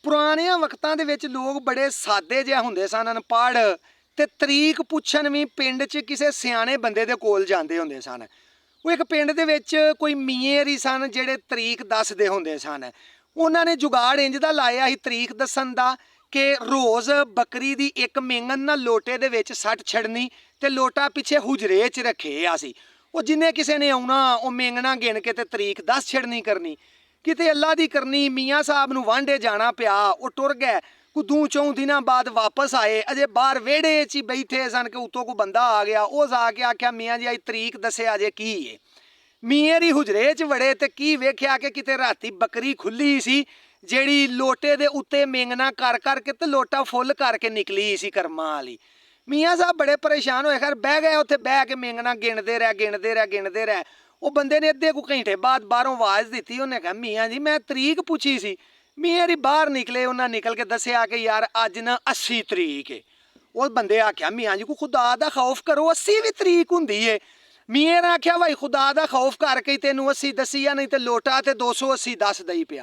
ਪੁਰਾਣਿਆਂ ਵਕਤਾਂ ਦੇ ਵਿੱਚ ਲੋਕ ਬੜੇ ਸਾਦੇ ਜਿਹੇ ਹੁੰਦੇ ਸਨ, ਅਨਪੜ੍ਹ, ਤੇ ਤਰੀਕ ਪੁੱਛਣ ਵੀ ਪਿੰਡ 'ਚ ਕਿਸੇ ਸਿਆਣੇ ਬੰਦੇ ਦੇ ਕੋਲ ਜਾਂਦੇ ਹੁੰਦੇ ਸਨ। ਉਹ ਇੱਕ ਪਿੰਡ ਦੇ ਵਿੱਚ ਕੋਈ ਮੀਏਰੀ ਸਨ ਜਿਹੜੇ ਤਰੀਕ ਦੱਸਦੇ ਹੁੰਦੇ ਸਨ। ਉਹਨਾਂ ਨੇ ਜੁਗਾੜ ਇੰਜ ਦਾ ਲਾਇਆ ਸੀ ਤਰੀਕ ਦੱਸਣ ਦਾ ਕਿ ਰੋਜ਼ ਬੱਕਰੀ ਦੀ ਇੱਕ ਮੇਂਗਣ ਨਾ ਲੋਟੇ ਦੇ ਵਿੱਚ ਸੱਟ ਛੱਡਣੀ ਤੇ ਲੋਟਾ ਪਿੱਛੇ ਹੁਜਰੇ 'ਚ ਰੱਖਿਆ ਸੀ। ਉਹ ਜਿੰਨੇ ਕਿਸੇ ਨੇ ਆਉਣਾ ਉਹ ਮੇਂਗਣਾ ਗਿਣ ਕੇ ਤੇ ਤਰੀਕ ਦੱਸ ਛੱਡਣੀ ਕਰਨੀ। ਕਿਤੇ ਅੱਲਾ ਦੀ ਕਰਨੀ ਮੀਆਂ ਸਾਹਿਬ ਨੂੰ ਵਾਂਢੇ ਜਾਣਾ ਪਿਆ, ਉਹ ਟੁਰ ਗਏ। ਕੋਈ 2-4 ਦਿਨਾਂ ਬਾਅਦ ਵਾਪਸ ਆਏ, ਅਜੇ ਬਾਹਰ ਵਿਹੜੇ 'ਚ ਹੀ ਬੈਠੇ ਸਨ ਕਿ ਉੱਤੋਂ ਕੋਈ ਬੰਦਾ ਆ ਗਿਆ। ਉਹ ਜਾ ਕੇ ਆਖਿਆ ਮੀਆਂ ਜੀ ਅੱਜ ਤਰੀਕ ਦੱਸਿਆ ਜੇ ਕੀ ਏ। ਮੀਏਰੀ ਹੁਜਰੇ 'ਚ ਵੜੇ ਤੇ ਕੀ ਵੇਖਿਆ ਕਿ ਕਿਤੇ ਰਾਤੀ ਬੱਕਰੀ ਖੁੱਲੀ ਸੀ ਜਿਹੜੀ ਲੋਟੇ ਦੇ ਉੱਤੇ ਮੇਂਗਣਾ ਕਰ ਕਰਕੇ ਤੇ ਲੋਟਾ ਫੁੱਲ ਕਰਕੇ ਨਿਕਲੀ ਸੀ ਕਰਮਾਂ ਵਾਲੀ। ਮੀਆਂ ਸਾਹਿਬ ਬੜੇ ਪਰੇਸ਼ਾਨ ਹੋਏ, ਖੈਰ ਬਹਿ ਗਏ ਉੱਥੇ, ਬਹਿ ਕੇ ਮੇਂਗਣਾ ਗਿਣਦੇ ਰਹੇ। ਉਹ ਬੰਦੇ ਨੇ ਅੱਧੇ ਕੁ ਘੰਟੇ ਬਾਅਦ ਬਾਹਰੋਂ ਆਵਾਜ਼ ਦਿੱਤੀ। ਉਹਨੇ ਕਿਹਾ ਮੀਆਂ ਜੀ ਮੈਂ ਤਰੀਕ ਪੁੱਛੀ ਸੀ। ਮੀਆਂ ਜੀ ਬਾਹਰ ਨਿਕਲੇ, ਉਹਨਾਂ ਨਿਕਲ ਕੇ ਦੱਸਿਆ ਕਿ ਯਾਰ ਅੱਜ ਨਾ 80 ਤਰੀਕ ਏ। ਉਹ ਬੰਦੇ ਆਖਿਆ ਮੀਆਂ ਜੀ ਕੋ ਖੁਦਾ ਦਾ ਖੌਫ ਕਰੋ, 80 ਵੀ ਤਰੀਕ ਹੁੰਦੀ ਏ। ਮੀਆਂ ਨੇ ਆਖਿਆ ਭਾਈ ਖੁਦਾ ਦਾ ਖੌਫ ਕਰਕੇ ਤੈਨੂੰ 80 ਦੱਸੀ ਆ, ਨਹੀਂ ਤੇ ਲੋਟਾ ਤੇ 280 ਦੱਸ ਦਈ ਪਿਆ।